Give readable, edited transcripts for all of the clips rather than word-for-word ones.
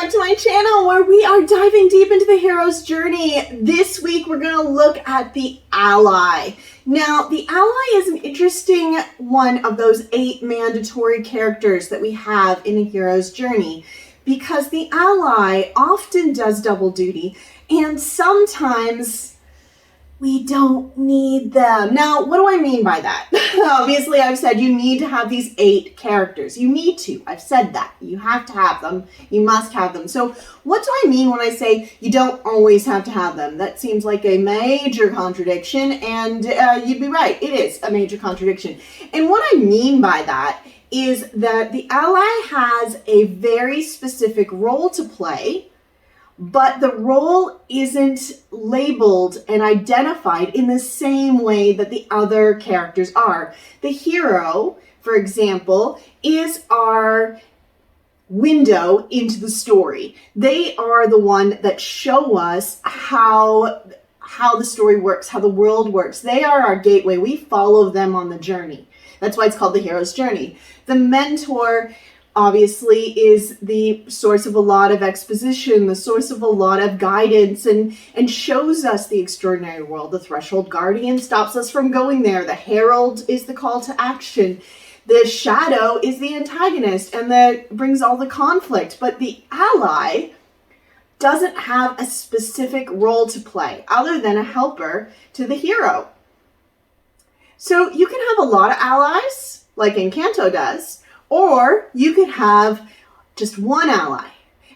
back to my channel where we are diving deep into the hero's journey. This week we're going to look at the ally. Now, the ally is an interesting one of those 8 mandatory characters that we have in a hero's journey because the ally often does double duty and sometimes we don't need them. Now, what do I mean by that? Obviously, I've said you need to have these 8 characters. You need to. I've said that. You have to have them. You must have them. So what do I mean when I say you don't always have to have them? That seems like a major contradiction, and you'd be right. It is a major contradiction. And what I mean by that is that the ally has a very specific role to play, but the role isn't labeled and identified in the same way that the other characters are. The hero, for example, is our window into the story. They are the one that show us how the story works, how the world works. They are our gateway. We follow them on the journey. That's why it's called the hero's journey. The mentor obviously is the source of a lot of exposition, the source of a lot of guidance, and shows us the extraordinary world. The threshold guardian stops us from going there. The herald is the call to action. The shadow is the antagonist and that brings all the conflict. But the ally doesn't have a specific role to play other than a helper to the hero. So you can have a lot of allies, like Encanto does, or you could have just one ally,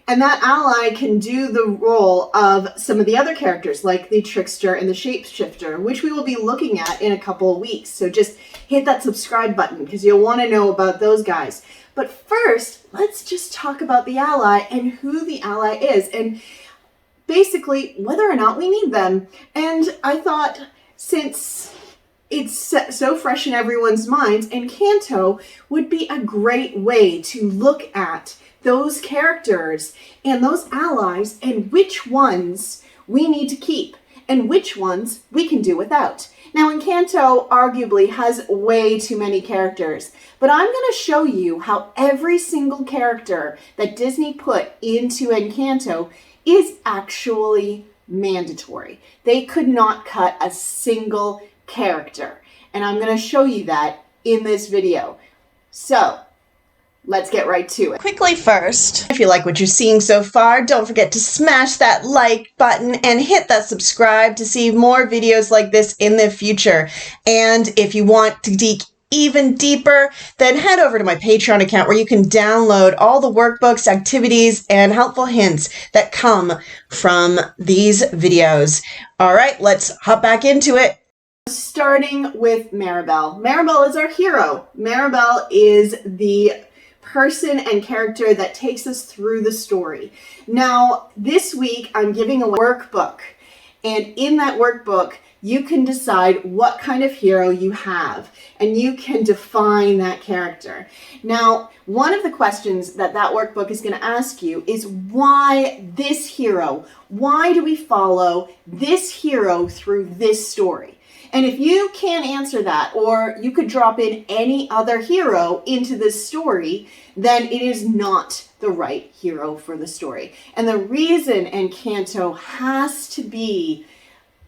and that ally can do the role of some of the other characters, like the trickster and the shapeshifter, which we will be looking at in a couple of weeks. So just hit that subscribe button because you'll want to know about those guys. But first, let's just talk about the ally and who the ally is, and basically whether or not we need them. And I thought, since it's so fresh in everyone's minds, Encanto would be a great way to look at those characters and those allies and which ones we need to keep and which ones we can do without. Now, Encanto arguably has way too many characters, but I'm going to show you how every single character that Disney put into Encanto is actually mandatory. They could not cut a single character, and I'm going to show you that in this video. So let's get right to it. Quickly first, if you like what you're seeing so far, don't forget to smash that like button and hit that subscribe to see more videos like this in the future. And if you want to dig even deeper, then head over to my Patreon account where you can download all the workbooks, activities, and helpful hints that come from these videos. All right, let's hop back into it. Starting with Mirabel. Mirabel is our hero. Mirabel is the person and character that takes us through the story. Now, this week I'm giving a workbook, and in that workbook you can decide what kind of hero you have, and you can define that character. Now, one of the questions that workbook is going to ask you is why this hero? Why do we follow this hero through this story? And if you can't answer that, or you could drop in any other hero into this story, then it is not the right hero for the story. And the reason Encanto has to be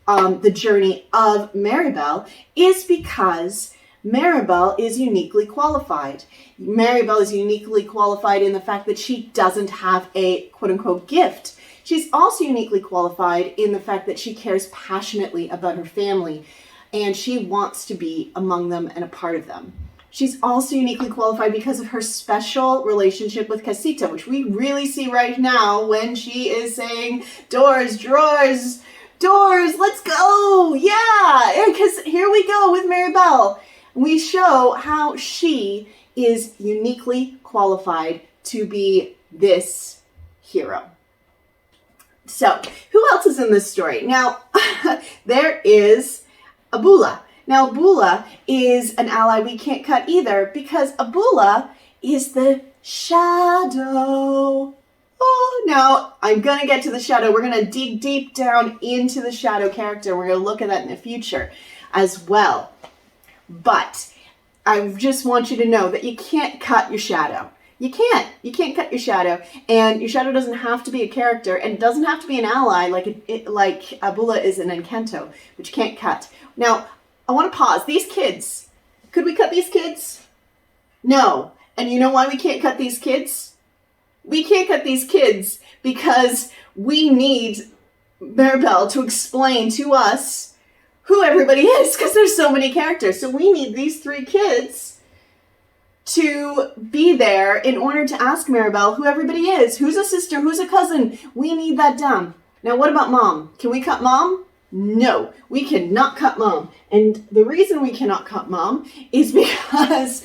the journey of Mirabel is because Mirabel is uniquely qualified. Mirabel is uniquely qualified in the fact that she doesn't have a quote-unquote gift. She's also uniquely qualified in the fact that she cares passionately about her family, and she wants to be among them and a part of them. She's also uniquely qualified because of her special relationship with Casita, which we really see right now when she is saying, doors, drawers, doors, let's go. Yeah, because here we go with Mirabel. We show how she is uniquely qualified to be this hero. So, who else is in this story? Now, there is Abula. Now, Abula is an ally we can't cut either because Abula is the shadow. Oh, now I'm going to get to the shadow. We're going to dig deep down into the shadow character. We're going to look at that in the future as well. But I just want you to know that you can't cut your shadow. You can't cut your shadow, and your shadow doesn't have to be a character, and it doesn't have to be an ally like Abula is in Encanto, which you can't cut. Now, I want to pause. These kids, could we cut these kids? No. And you know why we can't cut these kids? We can't cut these kids because we need Mirabel to explain to us who everybody is, because there's so many characters. So we need these 3 kids to be there in order to ask Mirabel who everybody is. Who's a sister? Who's a cousin? We need that down. Now, what about Mom? Can we cut Mom? No, we cannot cut Mom. And the reason we cannot cut Mom is because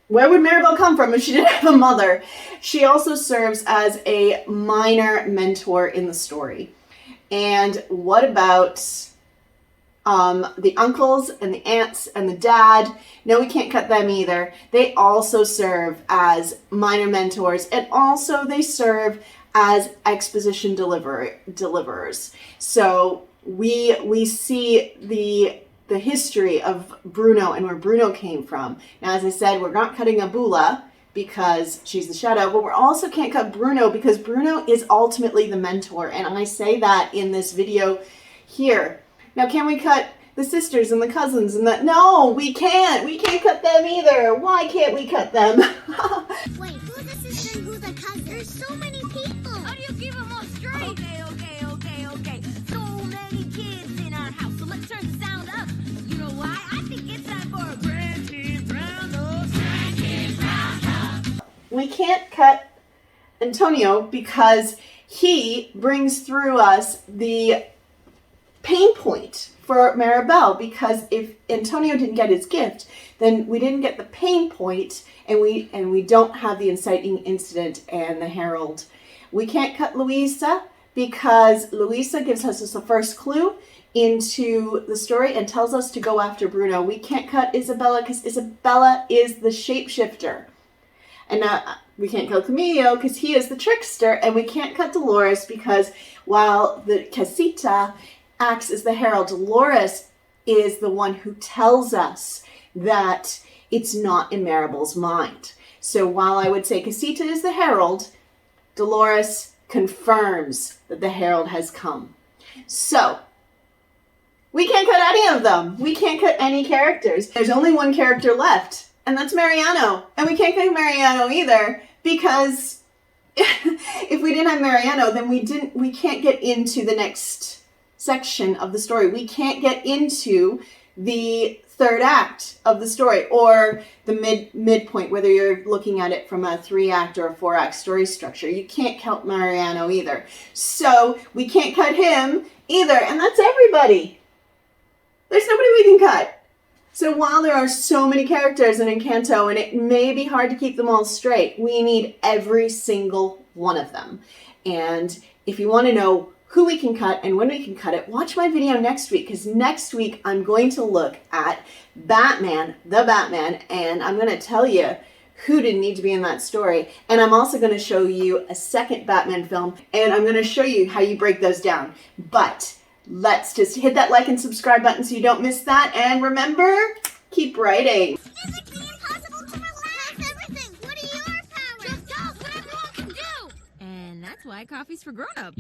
where would Mirabel come from if she didn't have a mother? She also serves as a minor mentor in the story. And what about the uncles and the aunts and the dad? No, we can't cut them either. They also serve as minor mentors, and also they serve as exposition deliverers. So we see the history of Bruno and where Bruno came from. Now, as I said, we're not cutting Abula because she's the shadow, but we also can't cut Bruno because Bruno is ultimately the mentor. And I say that in this video here. Now, can we cut the sisters and the cousins and that? No, we can't. We can't cut them either. Why can't we cut them? Wait, who's the sister and who's the cousin? There's so many people. How do you keep them all straight? Okay. So many kids in our house, so let's turn the sound up. You know why? I think it's time for a Grand Kids Roundup. Grand Kids Roundup. We can't cut Antonio because he brings through us the pain point for Mirabel, because if Antonio didn't get his gift, then we didn't get the pain point, and we don't have the inciting incident and the herald. We can't cut Luisa because Luisa gives us the first clue into the story and tells us to go after Bruno. We can't cut Isabella because Isabella is the shapeshifter. And we can't cut Camillo because he is the trickster, and we can't cut Dolores because while the Casita acts as the herald, Dolores is the one who tells us that it's not in Mirabel's mind. So while I would say Casita is the herald, Dolores confirms that the herald has come. So we can't cut any of them. We can't cut any characters. There's only one character left, and that's Mariano. And we can't cut Mariano either because if we didn't have Mariano, then we can't get into the next section of the story. We can't get into the 3rd act of the story, or the midpoint, whether you're looking at it from a 3-act or a 4-act story structure. You can't count Mariano either. So we can't cut him either, and that's everybody. There's nobody we can cut. So while there are so many characters in Encanto, and it may be hard to keep them all straight, we need every single one of them. And if you want to know who we can cut and when we can cut it, watch my video next week, because next week I'm going to look at Batman, the Batman, and I'm going to tell you who didn't need to be in that story. And I'm also going to show you a second Batman film, and I'm going to show you how you break those down. But let's just hit that like and subscribe button so you don't miss that. And remember, keep writing. Physically impossible to relax everything. What are your powers? Just tell us what everyone can do. And that's why coffee's for grown-ups.